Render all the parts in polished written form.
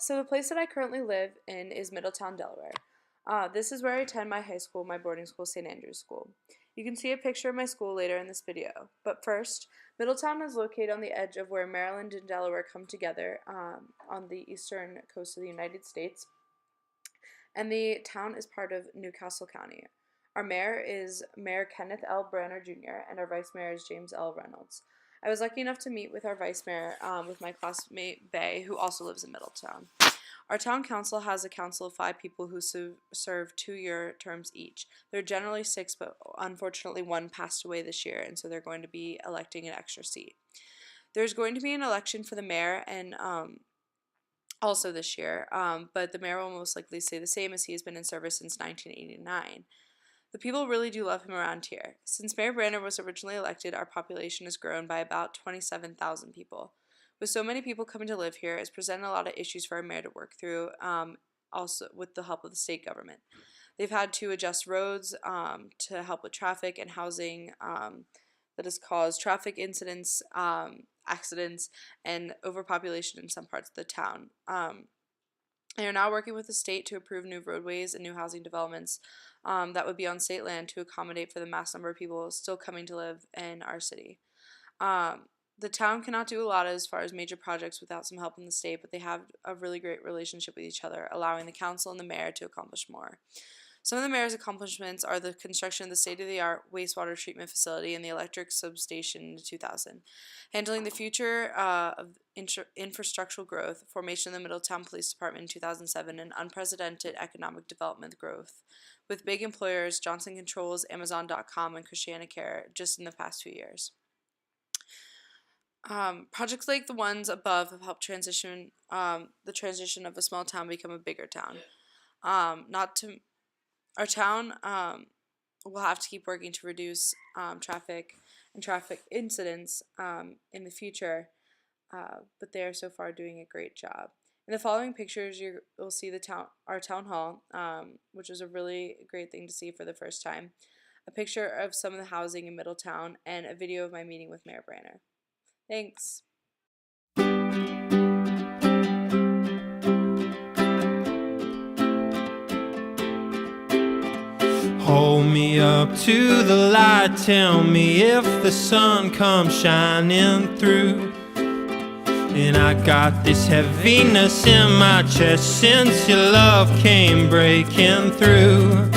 So the place that I currently live in is Middletown, Delaware. This is where I attend my high school, my boarding school, St. Andrew's School. You can see a picture of my school later in this video. But first, Middletown is located on the edge of where Maryland and Delaware come together on the eastern coast of the United States. And the town is part of Newcastle County. Our mayor is Mayor Kenneth L. Branner Jr., and our vice mayor is James L. Reynolds. I was lucky enough to meet with our vice mayor with my classmate Bay, who also lives in Middletown. Our town council has a council of 5 people who serve 2-year terms each. There are generally 6, but unfortunately 1 passed away this year, and so they're going to be electing an extra seat. There's going to be an election for the mayor and also this year, but the mayor will most likely stay the same as he has been in service since 1989. The people really do love him around here. Since Mayor Branner was originally elected, our population has grown by about 27,000 people. With so many people coming to live here, it's presented a lot of issues for our mayor to work through, also with the help of the state government. They've had to adjust roads to help with traffic and housing that has caused traffic incidents, accidents, and overpopulation in some parts of the town. They are now working with the state to approve new roadways and new housing developments that would be on state land to accommodate for the mass number of people still coming to live in our city. The town cannot do a lot as far as major projects without some help from the state, but they have a really great relationship with each other, allowing the council and the mayor to accomplish more. Some of the mayor's accomplishments are the construction of the state-of-the-art wastewater treatment facility and the electric substation in 2000, handling the future of infrastructural growth, formation of the Middletown Police Department in 2007, and unprecedented economic development growth, with big employers Johnson Controls, Amazon.com, and ChristianaCare just in the past few years. Projects like the ones above have helped transition the transition of a small town become a bigger town. Our town will have to keep working to reduce traffic incidents in the future, but they are so far doing a great job. In the following pictures, you'll see our town hall, which was a really great thing to see for the first time, a picture of some of the housing in Middletown, and a video of my meeting with Mayor Branner. Thanks. Hold me up to the light, tell me if the sun comes shining through. And I got this heaviness in my chest since your love came breaking through.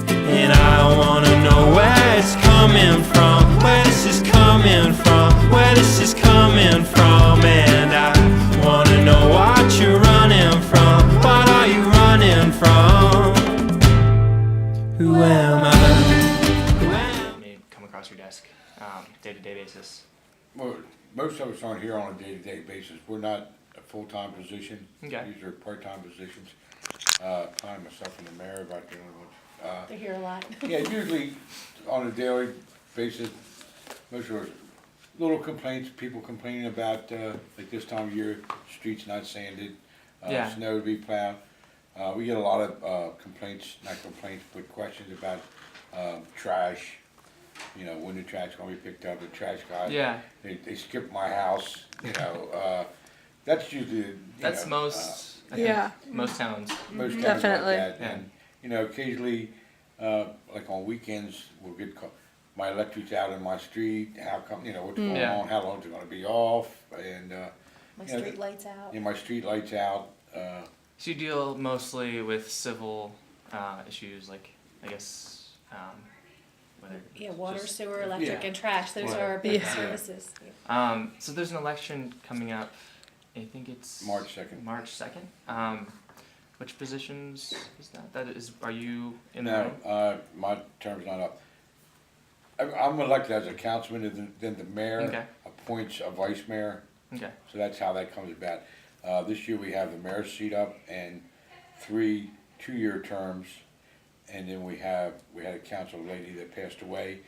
And I wanna know where it's coming from, where this is coming from, where this is coming from. And I wanna know what you're running from, what are you running from? Who am I? You may come across your desk day-to-day basis. Well, most of us aren't here on a day-to-day basis. We're not a full-time position. Okay. These are part-time positions. Time myself and the mayor about dealing with. They're here a lot. Yeah, usually on a daily basis, most of us, little complaints, people complaining about, like this time of year, streets not sanded, Yeah. snow to be plowed. We get a lot of complaints, not complaints, but questions about trash. You know, when the trash gonna be picked up, the trash guy. Yeah. They skip my house, you know, that's usually, That's most, I think, Yeah. most towns. most towns Definitely. like that. Yeah. And, you know, occasionally, like on weekends, we'll get my electric's out in my street, how come, you know, what's going Yeah. on, how long's it gonna be off, and, My you know, street lights out. my street lights out, So you deal mostly with civil issues, like, I guess, whether... Yeah, water, just- sewer, electric, Yeah. and trash. Those Water. are our big Yeah. services. So there's an election coming up, I think it's... March 2nd. March 2nd. Which positions is that? Are you in the No, room? my term's not up. I'm elected as a councilman, and then the mayor Okay. appoints a vice mayor, Okay. so that's how that comes about. This year we have the mayor's seat up and 3 2-year terms, and then we had a council lady that passed away,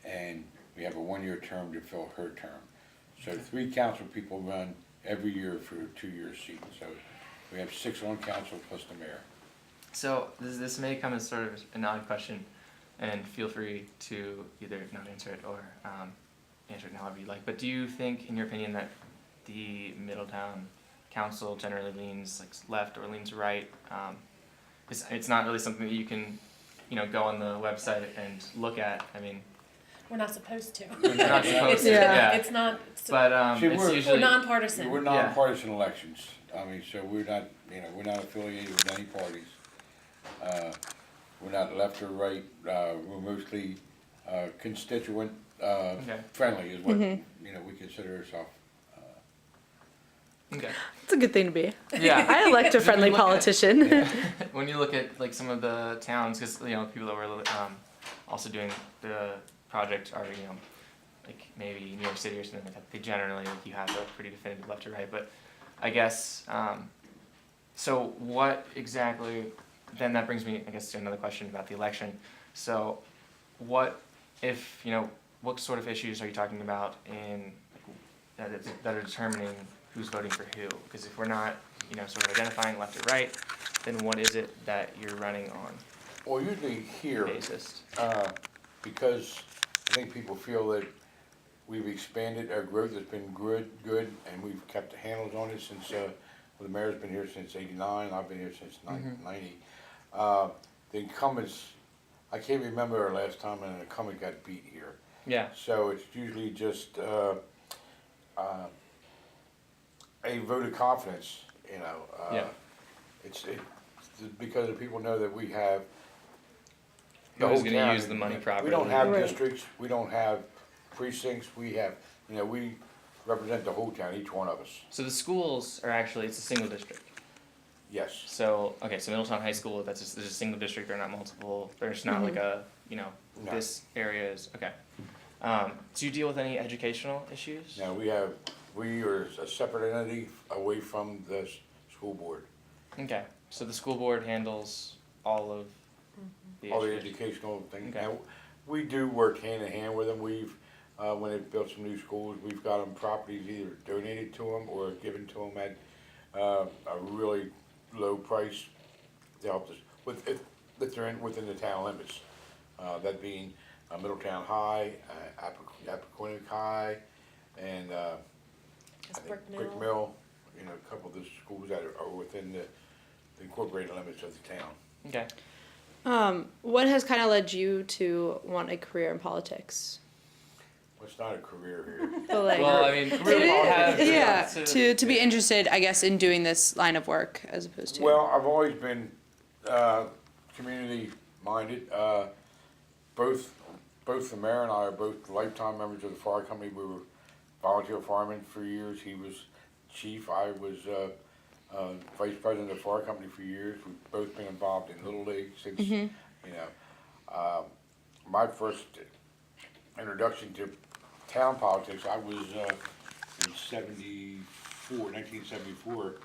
and we have a 1-year term to fill her term. So 3 council people run every year for a 2-year seat, so we have 6 on council plus the mayor. So this may come as sort of an odd question, and feel free to either not answer it or answer it however you like. But do you think, in your opinion, that the Middletown council generally leans like left or leans right. It's not really something that you can, go on the website and look at. I mean, We're not supposed to. you're not supposed to. Yeah. Yeah. It's not. But See, it's we're usually nonpartisan. We're nonpartisan elections. I mean, so we're not, we're not affiliated with any parties. We're not left or right. We're mostly constituent friendly is what we consider ourselves. Okay. It's a good thing to be. Yeah. I elect a friendly politician. When you look at like some of the towns, because people that were also doing the project are like maybe New York City or something like that. They generally you have a pretty definitive left or right. But I guess so. What exactly? Then that brings me, I guess, to another question about the election. So, what if what sort of issues are you talking about in that are determining who's voting for who? Because if we're not, sort of identifying left or right, then what is it that you're running on? Well, usually here, Basis. because I think people feel that we've expanded, our growth has been good, and we've kept the handles on it since, the mayor's been here since '89, I've been here since '90. The incumbents, I can't remember our last time an incumbent got beat here. Yeah. So it's usually just a vote of confidence, Yeah. It's because the people know that we have the Who's whole going to town. use the money We properly? don't have Right. districts, we don't have precincts, we have, we represent the whole town, each one of us. So the schools are actually it's a single district. Yes. So so Middletown High School, there's a single district. They're not multiple. There's not like a No. this area is okay. Do you deal with any educational issues? Now, we are a separate entity away from the school board. Okay, so the school board handles all of the All the issues. educational things. Okay. Now, we do work hand in hand with them. When they've built some new schools, we've got them properties either donated to them or given to them at a really low price to help us if they're within the town limits. That being Middletown High, Appoquinimink High, and I think Brick Mill. A couple of the schools that are within the incorporated limits of the town. Okay. What has kind of led you to want a career in politics? Well, it's not a career here. But like, Well, I mean, really have yeah, to- to be interested, I guess, in doing this line of work as opposed to. Well, I've always been community minded. Both the mayor and I are both lifetime members of the fire company. We were volunteer firemen for years. He was chief. I was vice president of the fire company for years. We've both been involved in Little League since my first introduction to town politics. I was in 1974.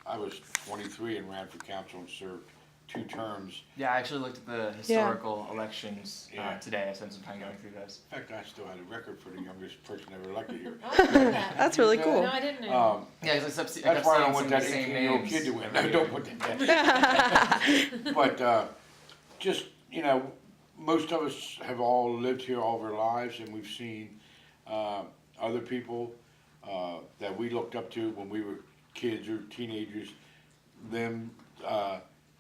I was 23 and ran for council and served 2 terms. Yeah, I actually looked at the historical elections today. I spent some time going through those. In fact, I still had a record for the youngest person ever elected here. I didn't know that. That's really cool. No, I didn't know. Yeah, because I kept That's why I don't seeing want some of that the same 18-year-old names. kid to win. No, don't put that down. But just, most of us have all lived here all of our lives, and we've seen other people that we looked up to when we were kids or teenagers, them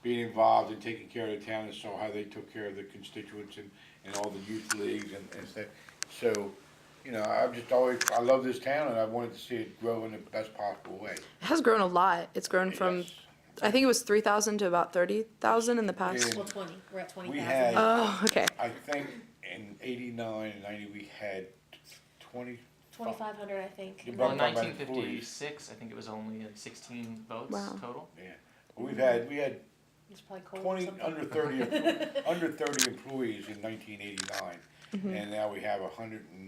being involved in taking care of the town, and saw how they took care of the constituents and all the youth leagues and stuff. So, I've just always, I love this town, and I wanted to see it grow in the best possible way. It has grown a lot. It's grown from, Yes. I think it was 3,000 to about 30,000 in the past. Yeah. Well, 20. We're at 20,000. We had, Oh, okay. I think in '89 and '90, we had 20. 2,500, I think. You Well, in Talking about employees. 1956, I think it was only like 16 votes Wow. total. Yeah, we had It's probably cold or 20 something. under 30 employees in 1989, and now we have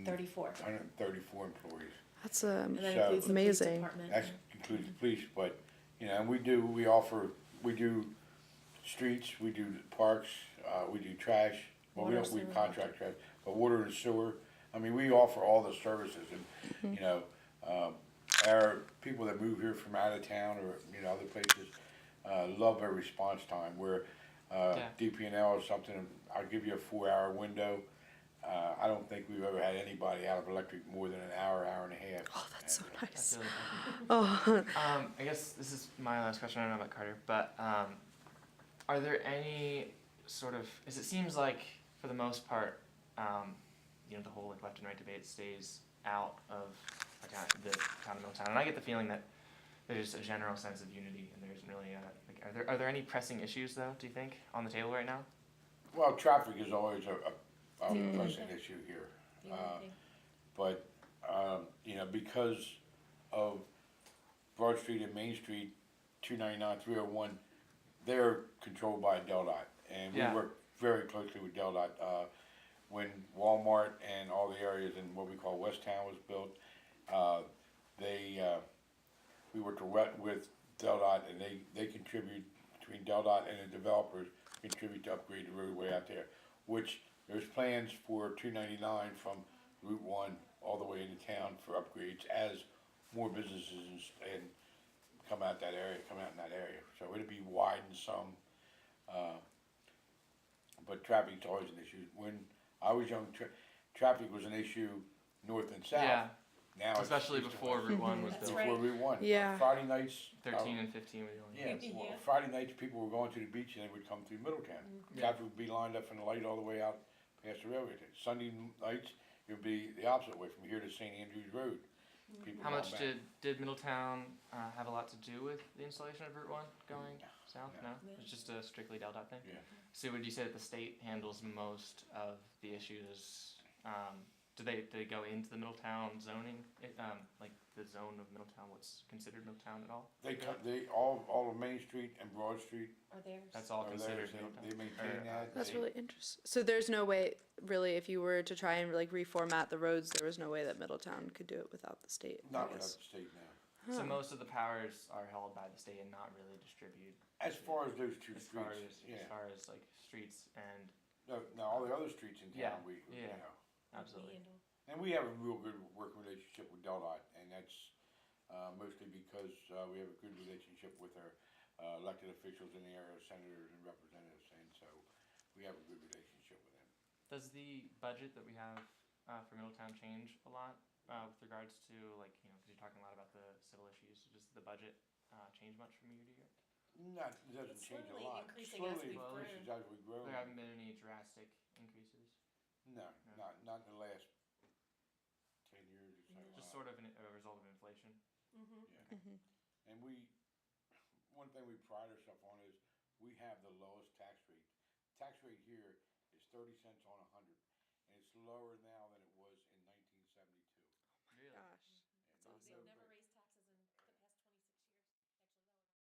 34. 134 employees. That's And that So- includes the police amazing. department. That includes the police, but and we do streets, we do parks, we do trash. Well, we Water, don't, we sewer, contract trash, but water and sewer. I mean, we offer all the services, and our people that move here from out of town or other places love our response time. Where DP&L or something, I'll give you a 4-hour window. I don't think we've ever had anybody out of electric more than an hour, hour and a half. Oh, that's so And, Nice. feel like Oh, I guess this is my last question. I don't know about Carter, but are there any sort of? As it seems like for the most part, the whole like left and right debate stays out of the town of Middletown, and I get the feeling that there's a general sense of unity, and there isn't really are there any pressing issues though? Do you think on the table right now? Well, traffic is always a pressing issue here. The only thing. But, because of Broad Street and Main Street, 299, 301, they're controlled by DelDOT. And we Yeah. work very closely with DelDOT. When Walmart and all the areas in what we call West Town was built, we worked with DelDOT, and they contribute, between DelDOT and the developers, contribute to upgrade the roadway out there, which there's plans for 299 from Route 1 all the way into town for upgrades as more businesses and come out in that area. So it'll be widened some, but traffic's always an issue. When I was young, traffic was an issue north and south. Yeah. Now it's Especially east and before west. Route 1 was That's built. right. Before Route 1. Yeah. Friday nights. 13 and 15 were the only. Yeah, Yeah. well, Friday nights, people were going to the beach and they would come through Middletown. Yeah. Traffic would be lined up from the light all the way out past the railway. Sunday nights, it would be the opposite way, from here to St. Andrews Road. People How going much back. did Middletown have a lot to do with the installation of Route 1 going south? No. No? Yeah. It's just a strictly DelDOT thing? Yeah. So would you say that the state handles most of the issues? Do they go into the Middletown zoning, like the zone of Middletown, what's considered Middletown at all? All of Main Street and Broad Street Are theirs? That's all are considered theirs. Middletown? They maintain that. that's They- really interesting. So there's no way, really, if you were to try and like reformat the roads, there was no way that Middletown could do it without the state. I Not without guess. the state now. So most of the powers are held by the state and not really distributed As far as those two as far streets, as, yeah. as far as like streets and No, all the other streets in Yeah, town, yeah. know. absolutely. Handle. And we have a real good working relationship with DelDOT, and that's mostly because we have a good relationship with our elected officials in the area, senators and representatives, and so we have a good relationship with them. Does the budget that we have for Middletown change a lot with regards to because you're talking a lot about the civil issues? Does the budget change much from year to year? Not, it doesn't It's change a slowly lot. increasing as Slowly we grow. increases as we grow. There haven't been any drastic increases. No, not in the last 10 years or so. Just sort of a result of inflation. Yeah. And one thing we pride ourselves on is we have the lowest tax rate. Tax rate here is 30 cents on 100, and it's lower now than it